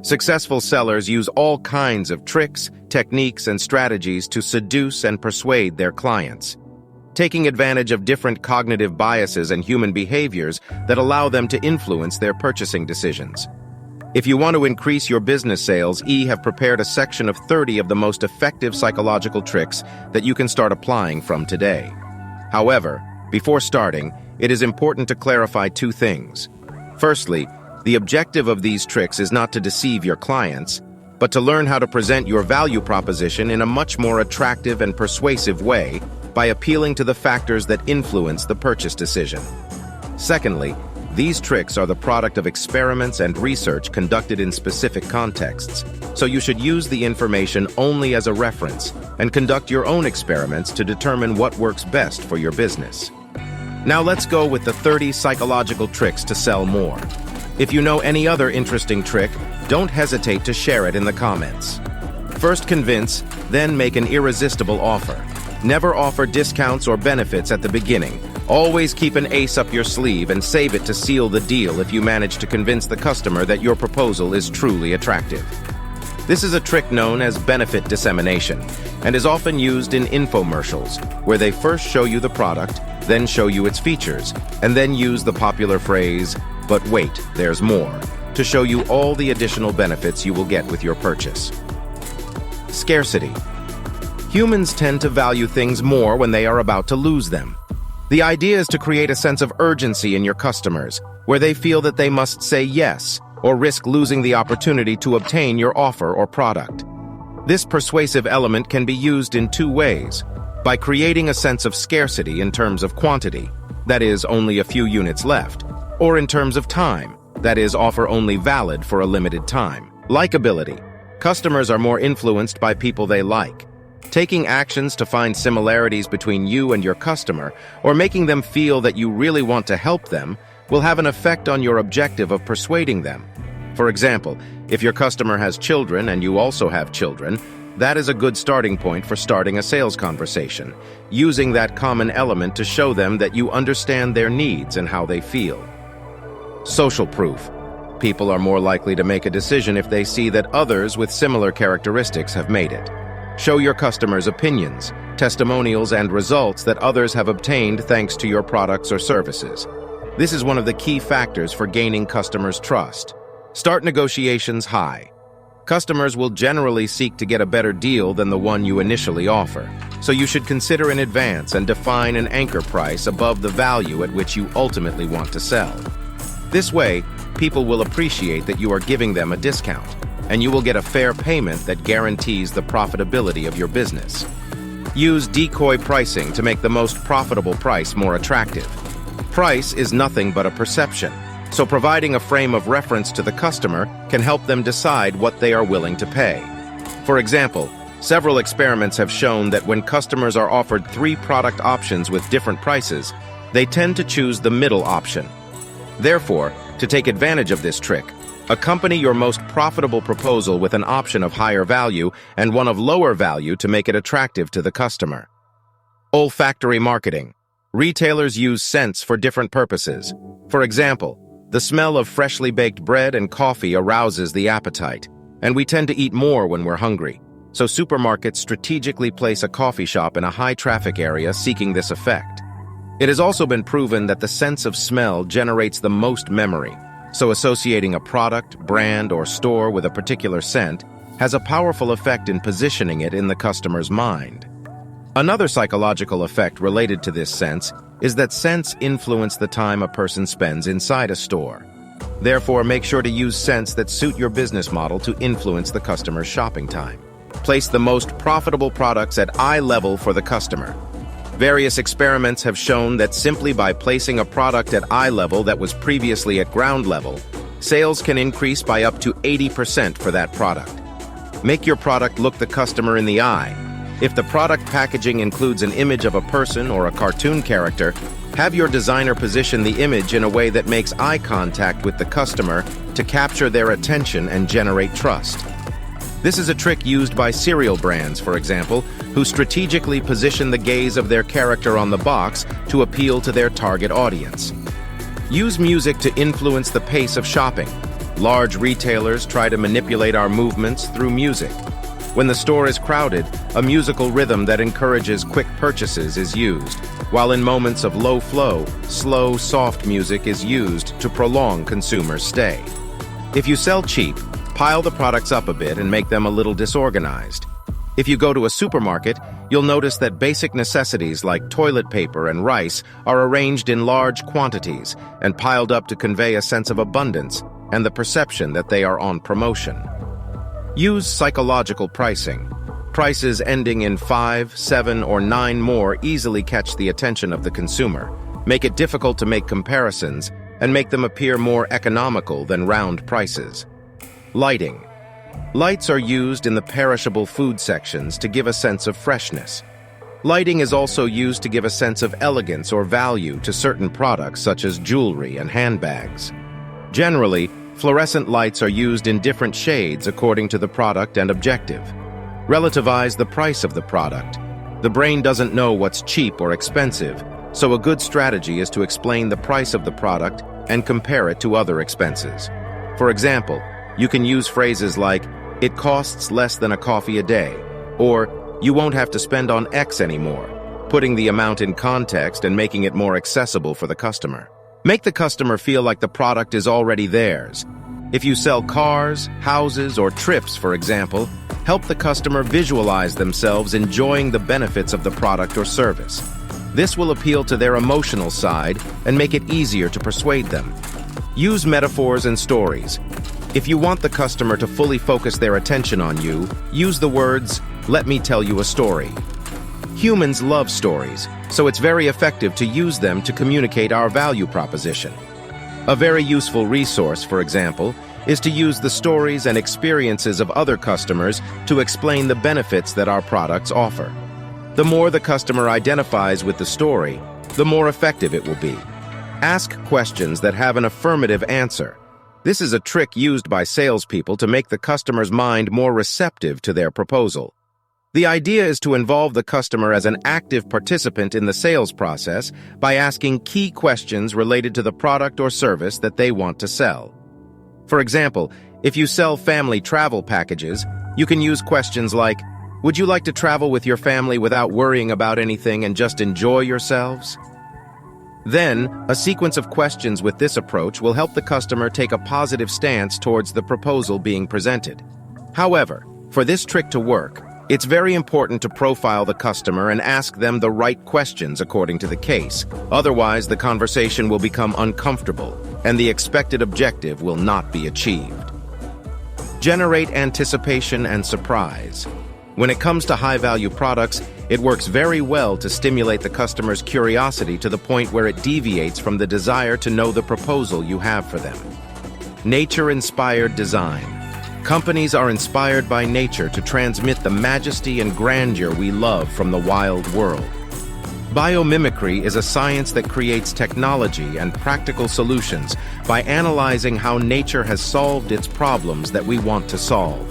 Successful sellers use all kinds of tricks, techniques, and strategies to seduce and persuade their clients, taking advantage of different cognitive biases and human behaviors that allow them to influence their purchasing decisions. If you want to increase your business sales, have prepared a section of 30 of the most effective psychological tricks that you can start applying from today. However, before starting, it is important to clarify two things. Firstly, the objective of these tricks is not to deceive your clients, but to learn how to present your value proposition in a much more attractive and persuasive way by appealing to the factors that influence the purchase decision. Secondly, these tricks are the product of experiments and research conducted in specific contexts, so you should use the information only as a reference and conduct your own experiments to determine what works best for your business. Now let's go with the 30 psychological tricks to sell more. If you know any other interesting trick, don't hesitate to share it in the comments. First convince, then make an irresistible offer. Never offer discounts or benefits at the beginning. Always keep an ace up your sleeve and save it to seal the deal if you manage to convince the customer that your proposal is truly attractive. This is a trick known as benefit dissemination and is often used in infomercials, where they first show you the product, then show you its features, and then use the popular phrase, "But wait, there's more," to show you all the additional benefits you will get with your purchase. Scarcity. Humans tend to value things more when they are about to lose them. The idea is to create a sense of urgency in your customers, where they feel that they must say yes or risk losing the opportunity to obtain your offer or product. This persuasive element can be used in two ways: by creating a sense of scarcity in terms of quantity, that is, only a few units left, or in terms of time, that is, offer only valid for a limited time. Likability. Customers are more influenced by people they like. Taking actions to find similarities between you and your customer, or making them feel that you really want to help them, will have an effect on your objective of persuading them. For example, if your customer has children and you also have children, that is a good starting point for starting a sales conversation, using that common element to show them that you understand their needs and how they feel. Social proof. People are more likely to make a decision if they see that others with similar characteristics have made it. Show your customers opinions, testimonials, and results that others have obtained thanks to your products or services. This is one of the key factors for gaining customers' trust. Start negotiations high. Customers will generally seek to get a better deal than the one you initially offer, so you should consider in advance and define an anchor price above the value at which you ultimately want to sell. This way, people will appreciate that you are giving them a discount, and you will get a fair payment that guarantees the profitability of your business. Use decoy pricing to make the most profitable price more attractive. Price is nothing but a perception, so providing a frame of reference to the customer can help them decide what they are willing to pay. For example, several experiments have shown that when customers are offered 3 product options with different prices, they tend to choose the middle option. Therefore, to take advantage of this trick, accompany your most profitable proposal with an option of higher value and one of lower value to make it attractive to the customer. Olfactory marketing. Retailers use scents for different purposes. For example, the smell of freshly baked bread and coffee arouses the appetite, and we tend to eat more when we're hungry. So supermarkets strategically place a coffee shop in a high-traffic area seeking this effect. It has also been proven that the sense of smell generates the most memory, so associating a product, brand, or store with a particular scent has a powerful effect in positioning it in the customer's mind. Another psychological effect related to this sense is that scents influence the time a person spends inside a store. Therefore, make sure to use scents that suit your business model to influence the customer's shopping time. Place the most profitable products at eye level for the customer. Various experiments have shown that simply by placing a product at eye level that was previously at ground level, sales can increase by up to 80% for that product. Make your product look the customer in the eye. If the product packaging includes an image of a person or a cartoon character, have your designer position the image in a way that makes eye contact with the customer to capture their attention and generate trust. This is a trick used by cereal brands, for example, who strategically position the gaze of their character on the box to appeal to their target audience. Use music to influence the pace of shopping. Large retailers try to manipulate our movements through music. When the store is crowded, a musical rhythm that encourages quick purchases is used, while in moments of low flow, slow, soft music is used to prolong consumers' stay. If you sell cheap, pile the products up a bit and make them a little disorganized. If you go to a supermarket, you'll notice that basic necessities like toilet paper and rice are arranged in large quantities and piled up to convey a sense of abundance and the perception that they are on promotion. Use psychological pricing. Prices ending in 5, 7, or 9 more easily catch the attention of the consumer, make it difficult to make comparisons, and make them appear more economical than round prices. Lighting. Lights are used in the perishable food sections to give a sense of freshness. Lighting is also used to give a sense of elegance or value to certain products such as jewelry and handbags. Generally, fluorescent lights are used in different shades according to the product and objective. Relativize the price of the product. The brain doesn't know what's cheap or expensive, so a good strategy is to explain the price of the product and compare it to other expenses. For example, you can use phrases like, "It costs less than a coffee a day," or "You won't have to spend on X anymore," putting the amount in context and making it more accessible for the customer. Make the customer feel like the product is already theirs. If you sell cars, houses, or trips, for example, help the customer visualize themselves enjoying the benefits of the product or service. This will appeal to their emotional side and make it easier to persuade them. Use metaphors and stories. If you want the customer to fully focus their attention on you, use the words, "Let me tell you a story." Humans love stories, so it's very effective to use them to communicate our value proposition. A very useful resource, for example, is to use the stories and experiences of other customers to explain the benefits that our products offer. The more the customer identifies with the story, the more effective it will be. Ask questions that have an affirmative answer. This is a trick used by salespeople to make the customer's mind more receptive to their proposal. The idea is to involve the customer as an active participant in the sales process by asking key questions related to the product or service that they want to sell. For example, if you sell family travel packages, you can use questions like, "Would you like to travel with your family without worrying about anything and just enjoy yourselves?" Then, a sequence of questions with this approach will help the customer take a positive stance towards the proposal being presented. However, for this trick to work, it's very important to profile the customer and ask them the right questions according to the case. Otherwise, the conversation will become uncomfortable, and the expected objective will not be achieved. Generate anticipation and surprise. When it comes to high-value products, it works very well to stimulate the customer's curiosity to the point where it deviates from the desire to know the proposal you have for them. Nature-inspired design. Companies are inspired by nature to transmit the majesty and grandeur we love from the wild world. Biomimicry is a science that creates technology and practical solutions by analyzing how nature has solved its problems that we want to solve.